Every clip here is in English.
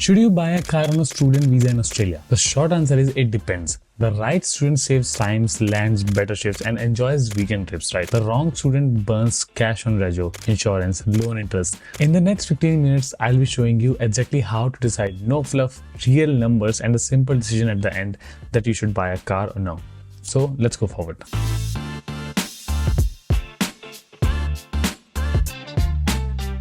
Should you buy a car on a student visa in Australia? The short answer is it depends. The right student saves times, lands better shifts, and enjoys weekend trips, right? The wrong student burns cash on rego, insurance, loan interest. In the next 15 minutes, I'll be showing you exactly how to decide, no fluff, real numbers, and a simple decision at the end that you should buy a car or no. So let's go forward.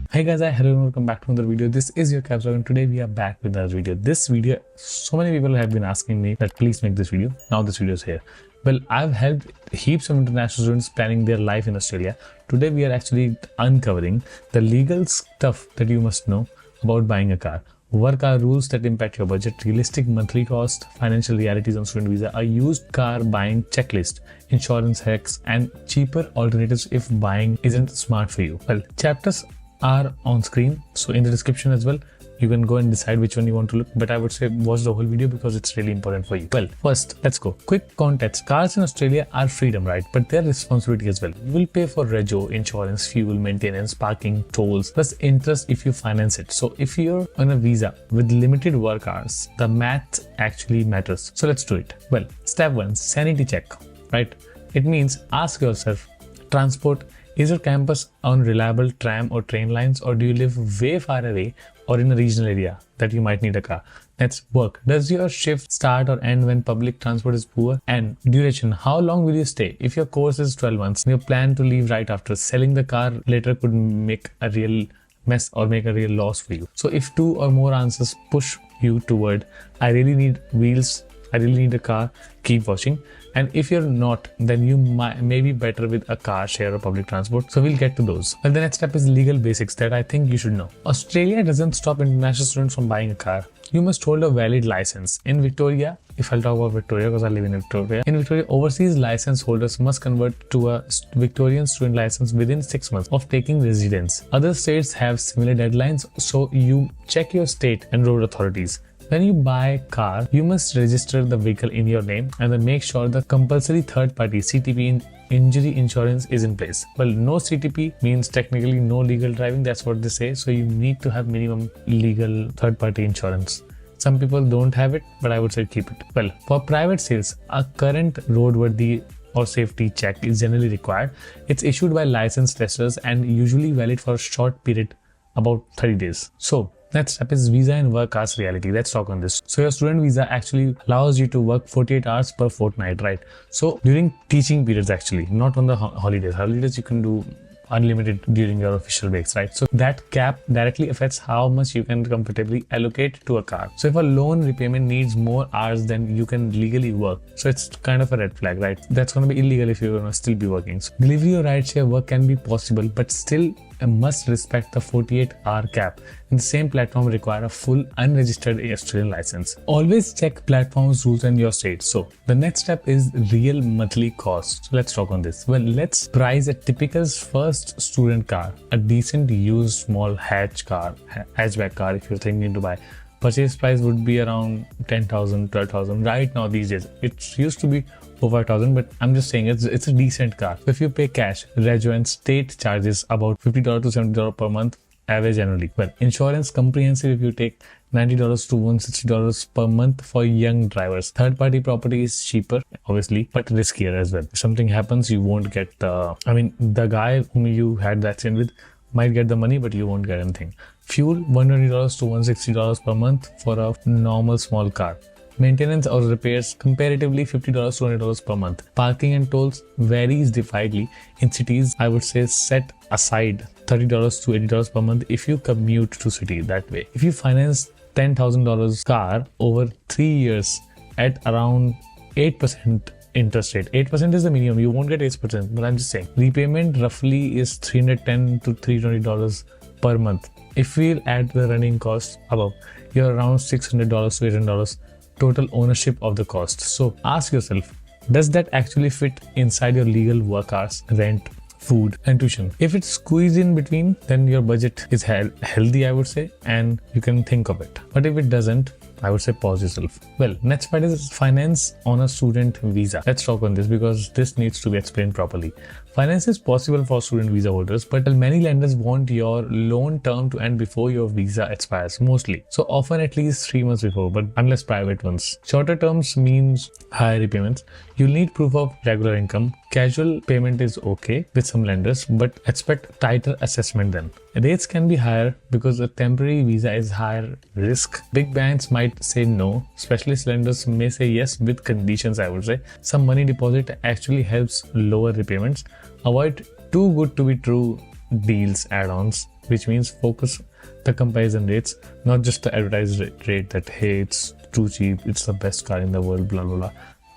Hey guys, hello and welcome back to another video. This is your KapsLock and today we are back with another video. This video, so many people have been asking me that please make this video. Now this video is here. Well, I've helped heaps of international students planning their life in Australia. Today we are actually uncovering the legal stuff that you must know about buying a car. Work hour rules that impact your budget, realistic monthly cost, financial realities on student visa, a used car buying checklist, insurance hacks, and cheaper alternatives if buying isn't smart for you. Well, chapters are on screen, so in the description as well. You can go and decide which one you want to look, but I would say watch the whole video because it's really important for you. Well, first, let's go. Quick context. Cars in Australia are freedom, right? But they're responsibility as well. You will pay for rego, insurance, fuel, maintenance, parking, tolls, plus interest if you finance it. So if you're on a visa with limited work hours, the math actually matters. So let's do it. Well, step 1, sanity check, right? It means ask yourself, transport, is your campus on reliable tram or train lines, or do you live way far away or in a regional area that you might need a car? That's work. Does your shift start or end when public transport is poor? And duration, how long will you stay? If your course is 12 months, you plan to leave right after, selling the car later could make a real mess or make a real loss for you. So if 2 or more answers push you toward, I really need wheels, I really need a car, keep watching. And if you're not, then you may be better with a car, share, or public transport. So we'll get to those. Well, the next step is legal basics that I think you should know. Australia doesn't stop international students from buying a car. You must hold a valid license. In Victoria, if I'll talk about Victoria because I live in Victoria. In Victoria, overseas license holders must convert to a Victorian student license within 6 months of taking residence. Other states have similar deadlines, so you check your state and road authorities. When you buy a car, you must register the vehicle in your name and then make sure the compulsory third-party CTP injury insurance is in place. Well, no CTP means technically no legal driving, that's what they say. So you need to have minimum legal third-party insurance. Some people don't have it, but I would say keep it. Well, for private sales, a current roadworthy or safety check is generally required. It's issued by licensed testers and usually valid for a short period, about 30 days. So next step is visa and work hours reality. Let's talk on this. So your student visa actually allows you to work 48 hours per fortnight, right? So during teaching periods actually, not on the holidays. Holidays you can do unlimited during your official breaks, right? So that cap directly affects how much you can comfortably allocate to a car. So if a loan repayment needs more hours than you can legally work, so it's kind of a red flag, right? That's going to be illegal if you're going to still be working. So delivery or rideshare work can be possible, but still must respect the 48-hour cap. And the same platform require a full unregistered Australian license. Always check platform's rules in your state. So the next step is real monthly cost. So let's talk on this. Well, let's price a typical first student car, a decent used small hatchback car if you're thinking to buy. Purchase price would be around 10,000, 12,000 right now these days. It used to be over 5,000, but I'm just saying it's a decent car. So if you pay cash, rego and state charges about $50 to $70 per month, average annually. Well, insurance comprehensive if you take $90 to $160 per month for young drivers. Third-party property is cheaper, obviously, but riskier as well. If something happens, you won't get the guy whom you had the accident with might get the money, but you won't get anything. Fuel, $120 to $160 per month for a normal small car. Maintenance or repairs, comparatively $50 to $100 per month. Parking and tolls varies widely. In cities, I would say set aside $30 to $80 per month if you commute to city that way. If you finance $10,000 car over 3 years at around 8% interest rate. 8% is the minimum. You won't get 8%, but I'm just saying. Repayment roughly is $310 to $320 per month. If we add the running cost above, you're around $600 to $800 total ownership of the cost. So ask yourself, does that actually fit inside your legal work hours, rent, food, and tuition? If it's squeezed in between, then your budget is healthy, I would say, and you can think of it. But if it doesn't, I would say pause yourself. Well, next part is finance on a student visa. Let's talk on this because this needs to be explained properly. Finance is possible for student visa holders, but many lenders want your loan term to end before your visa expires, mostly. So often at least 3 months before, but unless private ones. Shorter terms means higher repayments. You'll need proof of regular income. Casual payment is okay with some lenders, but expect tighter assessment then. Rates can be higher because a temporary visa is higher risk. Big banks might say no. Specialist lenders may say yes with conditions, I would say. Some money deposit actually helps lower repayments. Avoid too good to be true deals add-ons, which means focus the comparison rates, not just the advertised rate that hey, it's too cheap, it's the best car in the world, blah blah blah.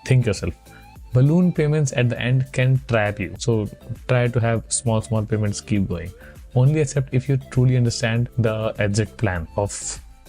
Think yourself. Balloon payments at the end can trap you. So try to have small payments, keep going. Only accept if you truly understand the exit plan of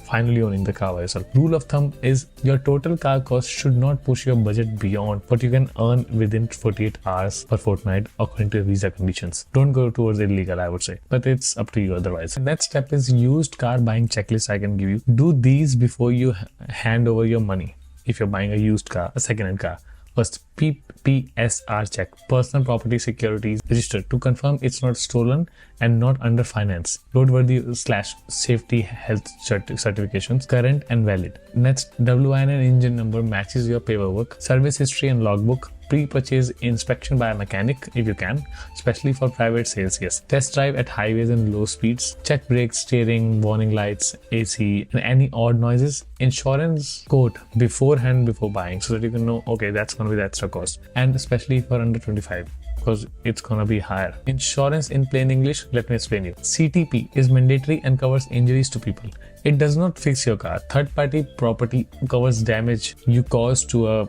finally owning the car by yourself. Rule of thumb is your total car cost should not push your budget beyond what you can earn within 48 hours per fortnight according to your visa conditions. Don't go towards illegal, I would say, but it's up to you otherwise. The next step is used car buying checklist I can give you. Do these before you hand over your money. If you're buying a used car, a second-hand car. First, PPSR check, personal property securities registered to confirm it's not stolen and not under finance. Roadworthy/safety health certifications, current and valid. Next, WIN and engine number matches your paperwork, service history and logbook. Pre-purchase inspection by a mechanic if you can, especially for private sales, yes. Test drive at highways and low speeds. Check brakes, steering, warning lights, AC, and any odd noises. Insurance quote beforehand before buying so that you can know, okay, that's going to be the extra cost. And especially for under 25. Because it's gonna be higher. Insurance in plain English, let me explain you. CTP is mandatory and covers injuries to people. It does not fix your car. Third-party property covers damage you cause to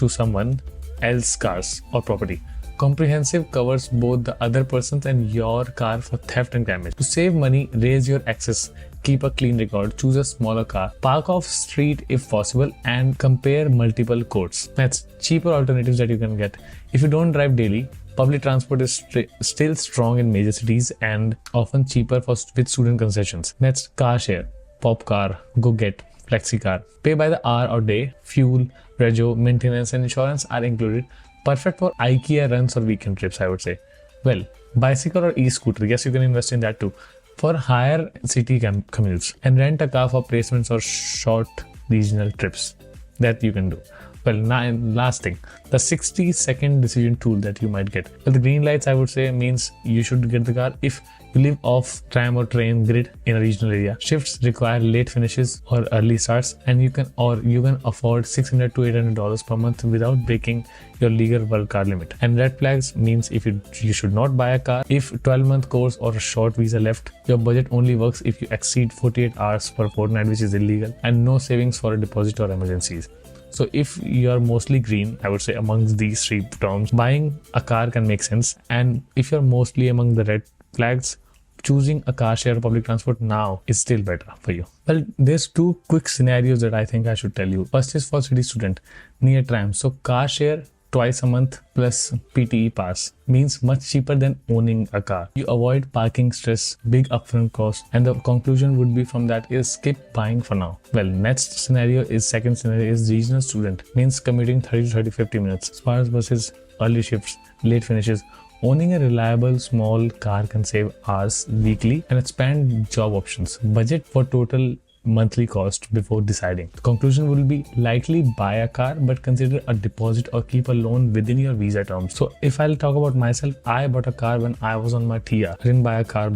someone else's cars or property. Comprehensive covers both the other person's and your car for theft and damage. To save money, raise your excess. Keep a clean record, choose a smaller car, park off street if possible, and compare multiple quotes. That's cheaper alternatives that you can get. If you don't drive daily, public transport is still strong in major cities and often cheaper with student concessions. Next, car share, pop car, go get, flexi car. Pay by the hour or day, fuel, rego, maintenance and insurance are included. Perfect for IKEA runs or weekend trips, I would say. Well, bicycle or e-scooter, yes, you can invest in that too. For higher city commutes, and rent a car for placements or short regional trips. That you can do. Well, last thing, the 60-second decision tool that you might get. Well, the green lights, I would say, means you should get the car if you live off tram or train grid in a regional area. Shifts require late finishes or early starts, and you can afford $600 to $800 per month without breaking your legal work car limit. And red flags means if you should not buy a car if 12-month course or a short visa left. Your budget only works if you exceed 48 hours per fortnight, which is illegal, and no savings for a deposit or emergencies. So if you are mostly green, I would say amongst these three terms, buying a car can make sense. And if you're mostly among the red flags, choosing a car share or public transport now is still better for you. Well, there's two quick scenarios that I think I should tell you. First is for city student near trams. So car share twice a month plus PTE pass means much cheaper than owning a car. You avoid parking stress, big upfront costs, and the conclusion would be from that is skip buying for now. Well, second scenario is regional student, means commuting 30 to 50 minutes. Sparse buses, early shifts, late finishes. Owning a reliable small car can save hours weekly and expand job options. Budget for total monthly cost before deciding. The conclusion will be likely buy a car, but consider a deposit or keep a loan within your visa terms. So if I'll talk about myself, I bought a car when I was on my TR. I didn't buy a car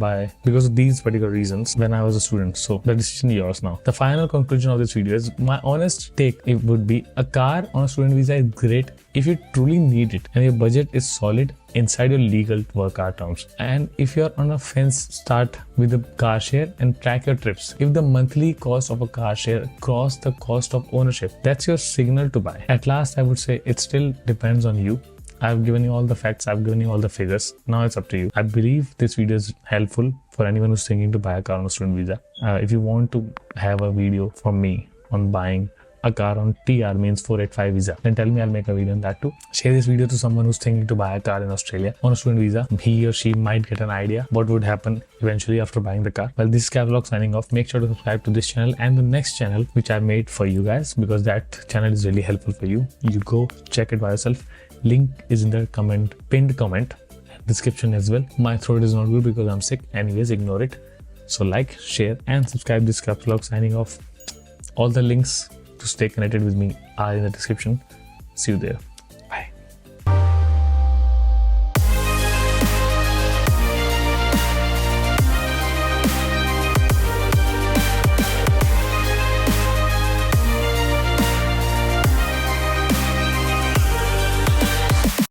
because of these particular reasons when I was a student. So the decision is yours now. The final conclusion of this video is my honest take. It would be a car on a student visa is great if you truly need it and your budget is solid inside your legal work car terms. And if you're on a fence, start with a car share and track your trips. If the monthly cost of a car share cross the cost of ownership, that's your signal to buy. At last, I would say it still depends on you. I've given you all the facts, I've given you all the figures. Now it's up to you. I believe this video is helpful for anyone who's thinking to buy a car on a student visa. If you want to have a video from me on buying a car on TR means 485 visa, then tell me, I'll make a video on that too. Share this video to someone who's thinking to buy a car in Australia on a student visa. He or she might get an idea what would happen eventually after buying the car. Well, this is KapsLock signing off. Make sure to subscribe to this channel and the next channel which I made for you guys, because that channel is really helpful for you. You go check it by yourself. Link is in the pinned comment description as well. My throat is not good because I'm sick. Anyways, ignore it. So like, share and subscribe. This KapsLock signing off. All the links to stay connected with me are in the description. See you there.